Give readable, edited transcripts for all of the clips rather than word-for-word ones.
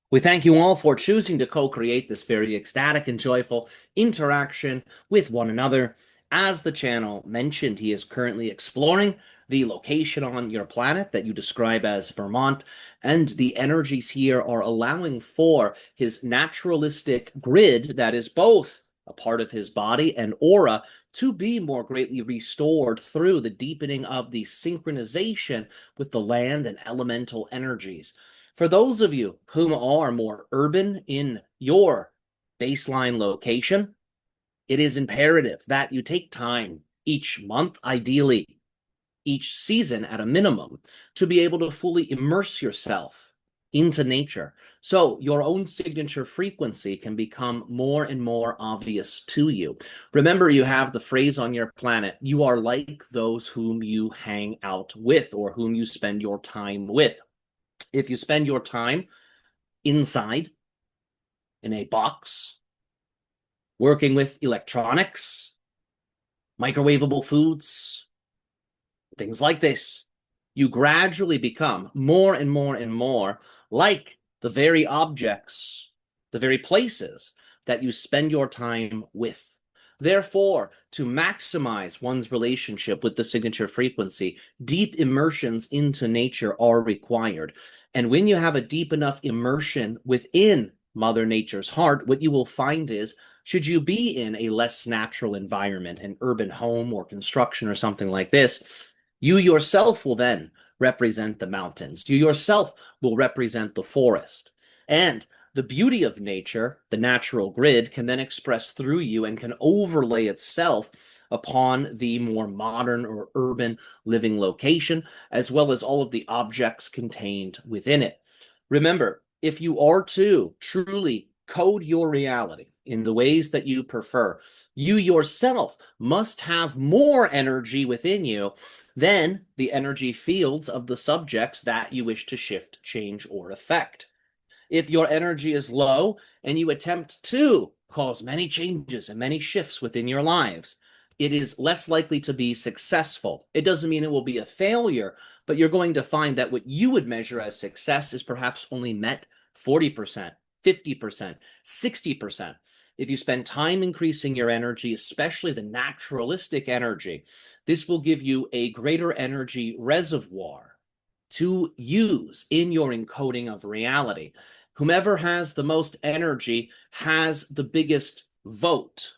We thank you all for choosing to co-create this very ecstatic and joyful interaction with one another. As the channel mentioned, he is currently exploring the location on your planet that you describe as Vermont, and the energies here are allowing for his naturalistic grid that is both a part of his body and aura to be more greatly restored through the deepening of the synchronization with the land and elemental energies. For those of you whom are more urban in your baseline location, it is imperative that you take time each month, ideally each season at a minimum, to be able to fully immerse yourself into nature so your own signature frequency can become more and more obvious to you. Remember, you have the phrase on your planet, you are like those whom you hang out with or whom you spend your time with. If you spend your time inside in a box, working with electronics, microwavable foods, things like this, you gradually become more and more and more like the very objects, the very places that you spend your time with. Therefore, to maximize one's relationship with the signature frequency, deep immersions into nature are required. And when you have a deep enough immersion within Mother Nature's heart, what you will find is, should you be in a less natural environment, an urban home or construction or something like this, you yourself will then represent the mountains. You yourself will represent the forest. And the beauty of nature, the natural grid, can then express through you and can overlay itself upon the more modern or urban living location, as well as all of the objects contained within it. Remember, if you are to truly code your reality in the ways that you prefer, you yourself must have more energy within you than the energy fields of the subjects that you wish to shift, change, or affect. If your energy is low and you attempt to cause many changes and many shifts within your lives, it is less likely to be successful. It doesn't mean it will be a failure, but you're going to find that what you would measure as success is perhaps only met 40%, 50%, 60%. If you spend time increasing your energy, especially the naturalistic energy, this will give you a greater energy reservoir to use in your encoding of reality. Whomever has the most energy has the biggest vote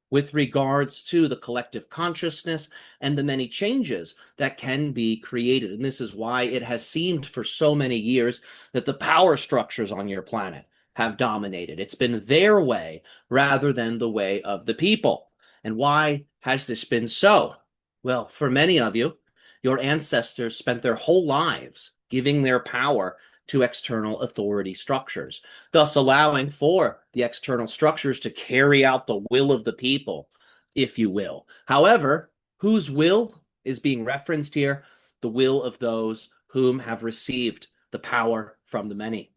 with regards to the collective consciousness and the many changes that can be created. And this is why it has seemed for so many years that the power structures on your planet have dominated. It's been their way rather than the way of the people. And why has this been so? Well, for many of you, your ancestors spent their whole lives giving their power to external authority structures, thus allowing for the external structures to carry out the will of the people, if you will. However, whose will is being referenced here? The will of those whom have received the power from the many.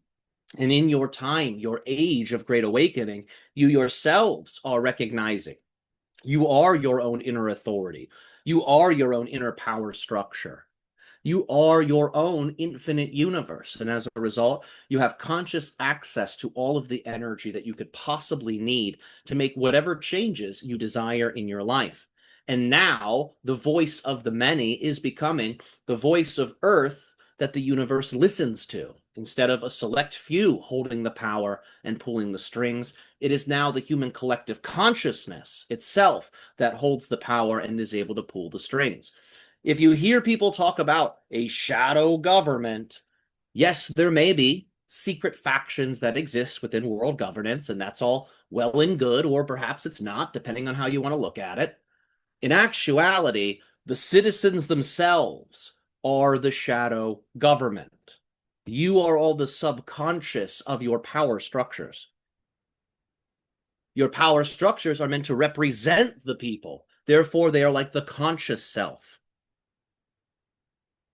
And in your time, your age of great awakening, you yourselves are recognizing you are your own inner authority. You are your own inner power structure. You are your own infinite universe. And as a result, you have conscious access to all of the energy that you could possibly need to make whatever changes you desire in your life. And now the voice of the many is becoming the voice of Earth that the universe listens to. Instead of a select few holding the power and pulling the strings, it is now the human collective consciousness itself that holds the power and is able to pull the strings. If you hear people talk about a shadow government, yes, there may be secret factions that exist within world governance, and that's all well and good, or perhaps it's not, depending on how you want to look at it. In actuality, the citizens themselves are the shadow government. You are all the subconscious of your power structures. Your power structures are meant to represent the people. Therefore, they are like the conscious self.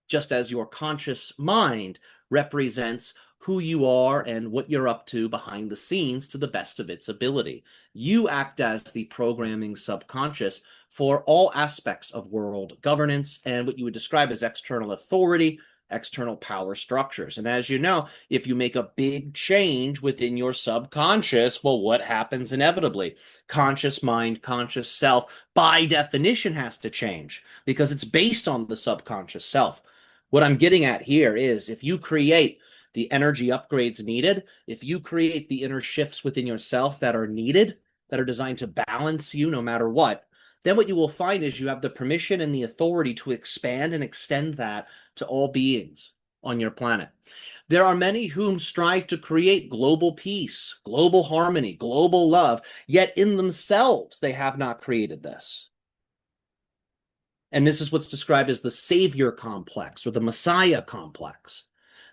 Just as your conscious mind represents who you are and what you're up to behind the scenes to the best of its ability. You act as the programming subconscious for all aspects of world governance and what you would describe as external authority, external power structures. And as you know, if you make a big change within your subconscious, well, what happens inevitably? Conscious mind, conscious self, by definition, has to change because it's based on the subconscious self. What I'm getting at here is if you create the energy upgrades needed, if you create the inner shifts within yourself that are needed, that are designed to balance you no matter what, then what you will find is you have the permission and the authority to expand and extend that to all beings on your planet. There are many whom strive to create global peace, global harmony, global love, yet in themselves they have not created this. And this is what's described as the savior complex or the messiah complex.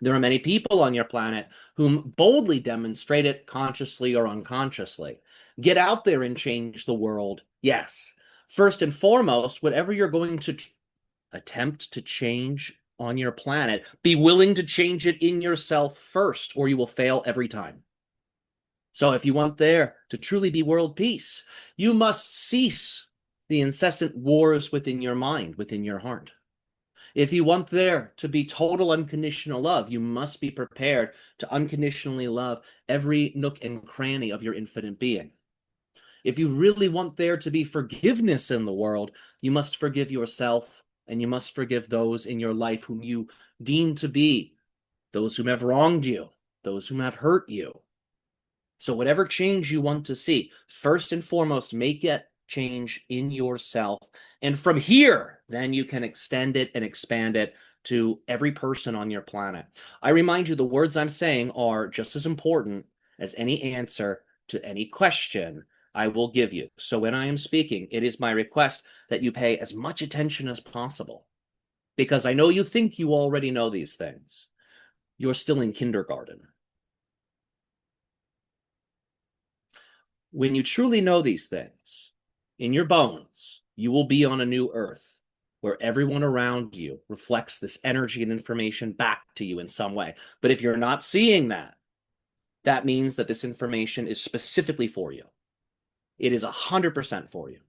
There are many people on your planet whom boldly demonstrate it consciously or unconsciously. Get out there and change the world. Yes. First and foremost, whatever you're going to attempt to change on your planet, be willing to change it in yourself first, or you will fail every time. So if you want there to truly be world peace, you must cease the incessant wars within your mind, within your heart. If you want there to be total unconditional love, you must be prepared to unconditionally love every nook and cranny of your infinite being. If you really want there to be forgiveness in the world, you must forgive yourself and you must forgive those in your life whom you deem to be those whom have wronged you, those whom have hurt you. So whatever change you want to see, first and foremost, make it change in yourself. And from here, then you can extend it and expand it to every person on your planet. I remind you, the words I'm saying are just as important as any answer to any question I will give you. So when I am speaking, it is my request that you pay as much attention as possible, because I know you think you already know these things. You're still in kindergarten. When you truly know these things in your bones, you will be on a new earth where everyone around you reflects this energy and information back to you in some way. But if you're not seeing that, that means that this information is specifically for you. It is 100% for you.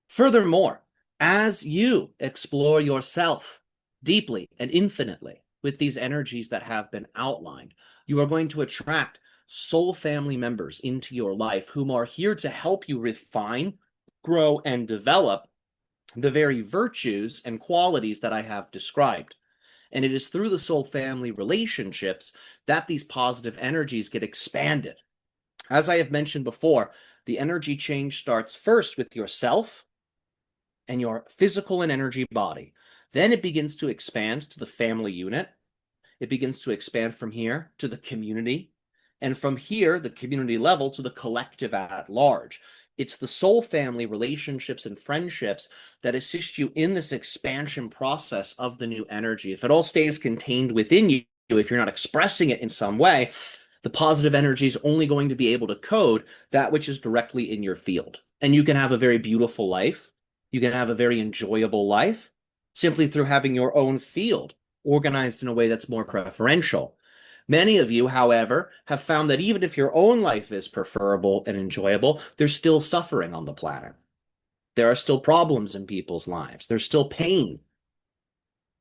Furthermore, as you explore yourself deeply and infinitely with these energies that have been outlined, you are going to attract soul family members into your life whom are here to help you refine, grow, and develop the very virtues and qualities that I have described. And it is through the soul family relationships that these positive energies get expanded. As I have mentioned before, the energy change starts first with yourself and your physical and energy body. Then it begins to expand to the family unit. It begins to expand from here to the community. And from here, the community level, to the collective at large. It's the soul family relationships and friendships that assist you in this expansion process of the new energy. If it all stays contained within you, if you're not expressing it in some way, the positive energy is only going to be able to code that which is directly in your field. And you can have a very beautiful life. You can have a very enjoyable life simply through having your own field organized in a way that's more preferential. Many of you, however, have found that even if your own life is preferable and enjoyable, there's still suffering on the planet. There are still problems in people's lives. There's still pain.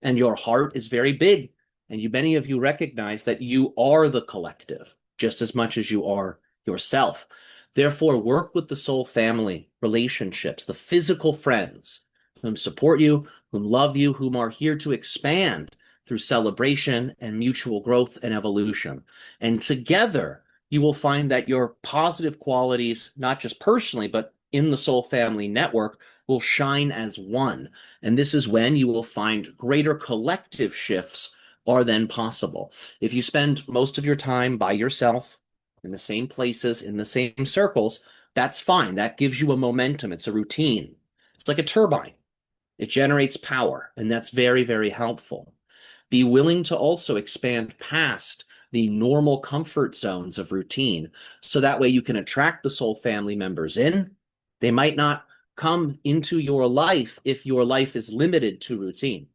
And your heart is very big. And many of you recognize that you are the collective just as much as you are yourself. Therefore, work with the soul family relationships, the physical friends whom support you, whom love you, whom are here to expand through celebration and mutual growth and evolution. And together, you will find that your positive qualities, not just personally, but in the soul family network, will shine as one. And this is when you will find greater collective shifts are then possible. If you spend most of your time by yourself, in the same places, in the same circles, that's fine. That gives you a momentum. It's a routine. It's like a turbine. It generates power, and that's very, very helpful. Be willing to also expand past the normal comfort zones of routine, so that way you can attract the soul family members in. They might not come into your life if your life is limited to routine.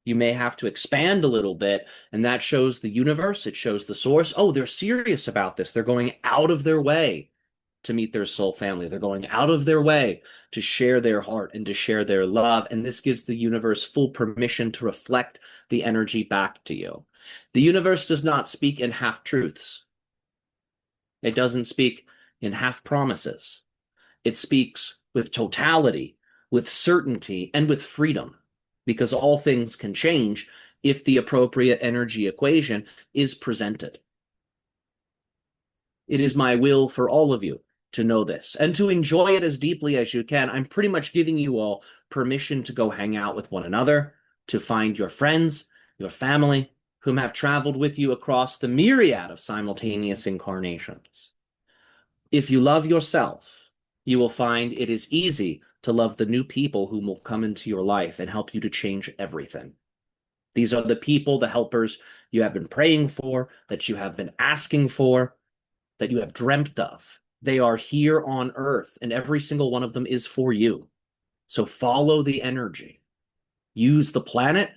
You may have to expand a little bit, and that shows the universe, it shows the source. Oh, they're serious about this. They're going out of their way to meet their soul family. They're going out of their way to share their heart and to share their love. And this gives the universe full permission to reflect the energy back to you. The universe does not speak in half-truths. It doesn't speak in half-promises. It speaks with totality, with certainty, and with freedom, because all things can change if the appropriate energy equation is presented. It is my will for all of you to know this and to enjoy it as deeply as you can. I'm pretty much giving you all permission to go hang out with one another, to find your friends, your family, whom have traveled with you across the myriad of simultaneous incarnations. If you love yourself, you will find it is easy to love the new people whom will come into your life and help you to change everything. These are the people, the helpers you have been praying for, that you have been asking for, that you have dreamt of. They are here on Earth, and every single one of them is for you. So follow the energy. Use the planet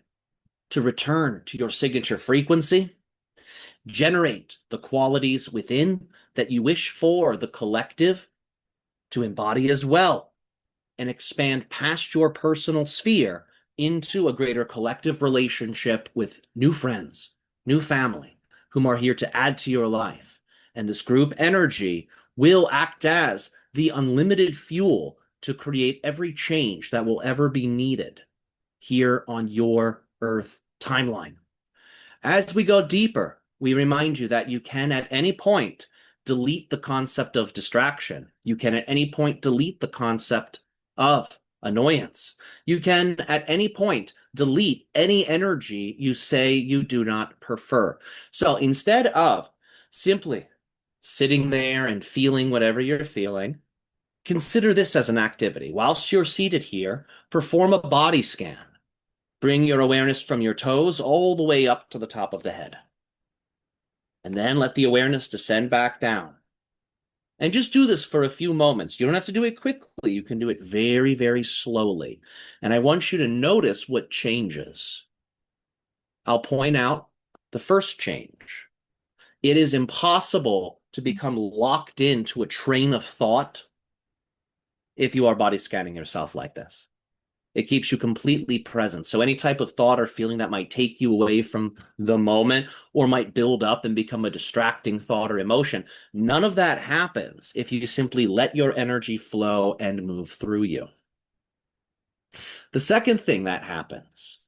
to return to your signature frequency. Generate the qualities within that you wish for the collective to embody as well, and expand past your personal sphere into a greater collective relationship with new friends, new family, whom are here to add to your life. And this group energy will act as the unlimited fuel to create every change that will ever be needed here on your Earth timeline. As we go deeper, we remind you that you can at any point delete the concept of distraction. You can at any point delete the concept of annoyance. You can at any point delete any energy you say you do not prefer. So instead of simply sitting there and feeling whatever you're feeling, consider this as an activity. Whilst you're seated here, perform a body scan. Bring your awareness from your toes all the way up to the top of the head. And then let the awareness descend back down. And just do this for a few moments. You don't have to do it quickly. You can do it very, very slowly. And I want you to notice what changes. I'll point out the first change. It is impossible to become locked into a train of thought if you are body scanning yourself like this. It keeps you completely present. So any type of thought or feeling that might take you away from the moment or might build up and become a distracting thought or emotion, none of that happens if you simply let your energy flow and move through you. The second thing that happens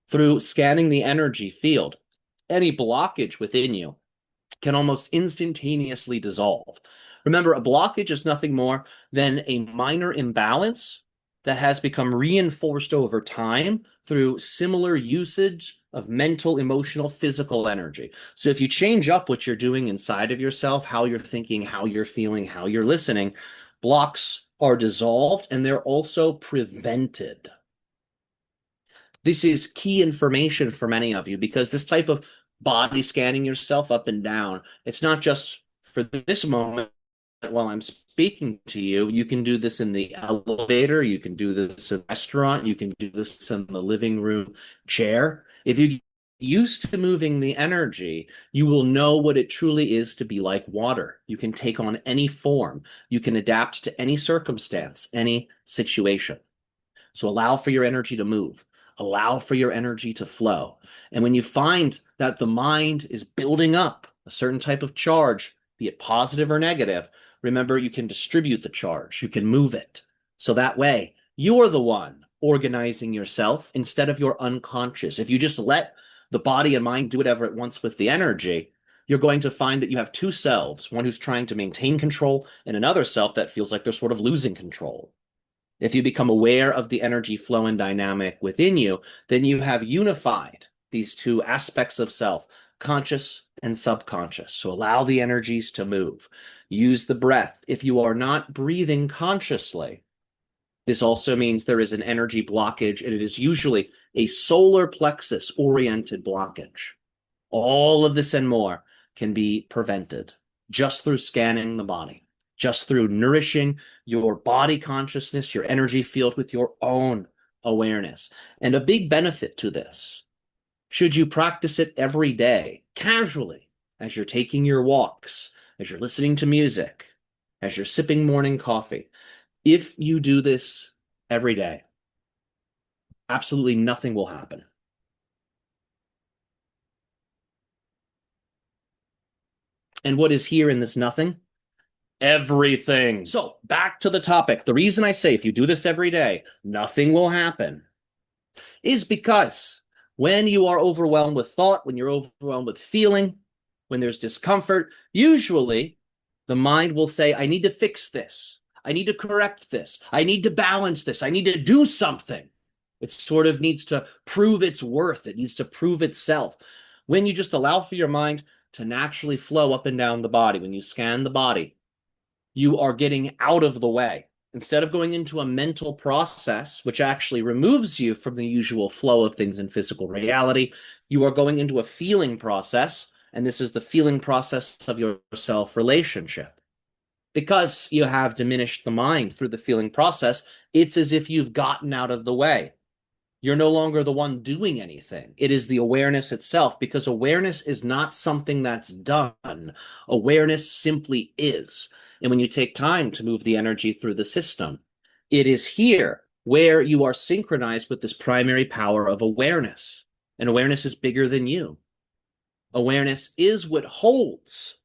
through scanning the energy field, any blockage within you can almost instantaneously dissolve. Remember, a blockage is nothing more than a minor imbalance that has become reinforced over time through similar usage of mental, emotional, physical energy. So if you change up what you're doing inside of yourself, how you're thinking, how you're feeling, how you're listening, blocks are dissolved and they're also prevented. This is key information for many of you because this type of body scanning yourself up and down, it's not just for this moment while I'm speaking to you. You can do this in the elevator, you can do this in the restaurant, you can do this in the living room chair. If you're used to moving the energy, you will know what it truly is to be like water. You can take on any form. You can adapt to any circumstance, any situation. So allow for your energy to move. Allow for your energy to flow. And when you find that the mind is building up a certain type of charge, be it positive or negative, remember you can distribute the charge. You can move it. So that way, you're the one organizing yourself instead of your unconscious. If you just let the body and mind do whatever it wants with the energy, you're going to find that you have two selves, one who's trying to maintain control and another self that feels like they're sort of losing control. If you become aware of the energy flow and dynamic within you, then you have unified these two aspects of self, conscious and subconscious. So allow the energies to move. Use the breath. If you are not breathing consciously, this also means there is an energy blockage, and it is usually a solar plexus oriented blockage. All of this and more can be prevented just through scanning the body, just through nourishing your body consciousness, your energy field with your own awareness. And a big benefit to this, should you practice it every day, casually, as you're taking your walks, as you're listening to music, as you're sipping morning coffee. If you do this every day, absolutely nothing will happen. And what is here in this nothing? Everything. So back to the topic. The reason I say if you do this every day, nothing will happen is because when you are overwhelmed with thought, when you're overwhelmed with feeling, when there's discomfort, usually the mind will say, I need to fix this. I need to correct this. I need to balance this. I need to do something. It sort of needs to prove its worth. It needs to prove itself. When you just allow for your mind to naturally flow up and down the body, when you scan the body, you are getting out of the way. Instead of going into a mental process, which actually removes you from the usual flow of things in physical reality, you are going into a feeling process, and this is the feeling process of your self-relationship. Because you have diminished the mind through the feeling process, it's as if you've gotten out of the way. You're no longer the one doing anything. It is the awareness itself, because awareness is not something that's done. Awareness simply is. And when you take time to move the energy through the system, it is here where you are synchronized with this primary power of awareness. And awareness is bigger than you. Awareness is what holds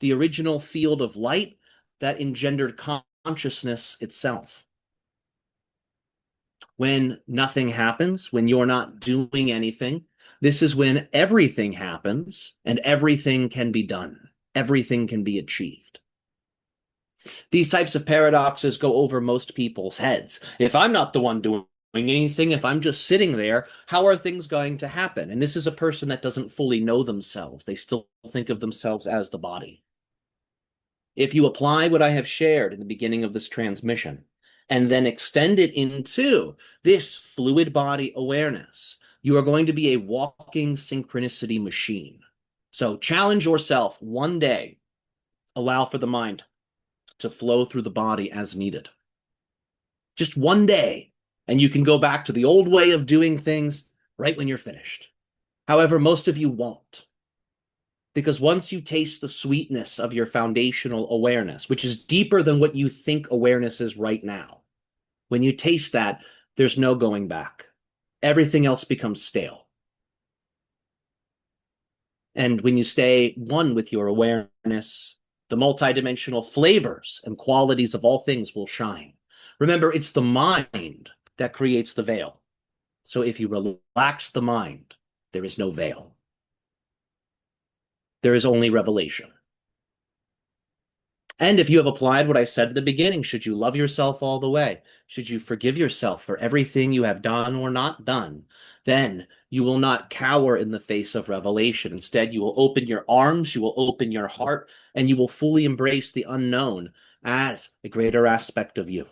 the original field of light that engendered consciousness itself. When nothing happens, when you're not doing anything, this is when everything happens and everything can be done. Everything can be achieved. These types of paradoxes go over most people's heads. If I'm not the one doing anything, if I'm just sitting there, how are things going to happen? And this is a person that doesn't fully know themselves. They still think of themselves as the body. If you apply what I have shared in the beginning of this transmission, and then extend it into this fluid body awareness, you are going to be a walking synchronicity machine. So challenge yourself one day, allow for the mind to flow through the body as needed. Just one day, and you can go back to the old way of doing things right when you're finished. However, most of you won't. Because once you taste the sweetness of your foundational awareness, which is deeper than what you think awareness is right now, when you taste that, there's no going back. Everything else becomes stale. And when you stay one with your awareness, the multidimensional flavors and qualities of all things will shine. Remember, it's the mind that creates the veil. So if you relax the mind, there is no veil. There is only revelation. And if you have applied what I said at the beginning, should you love yourself all the way, should you forgive yourself for everything you have done or not done, then you will not cower in the face of revelation. Instead, you will open your arms, you will open your heart, and you will fully embrace the unknown as a greater aspect of you.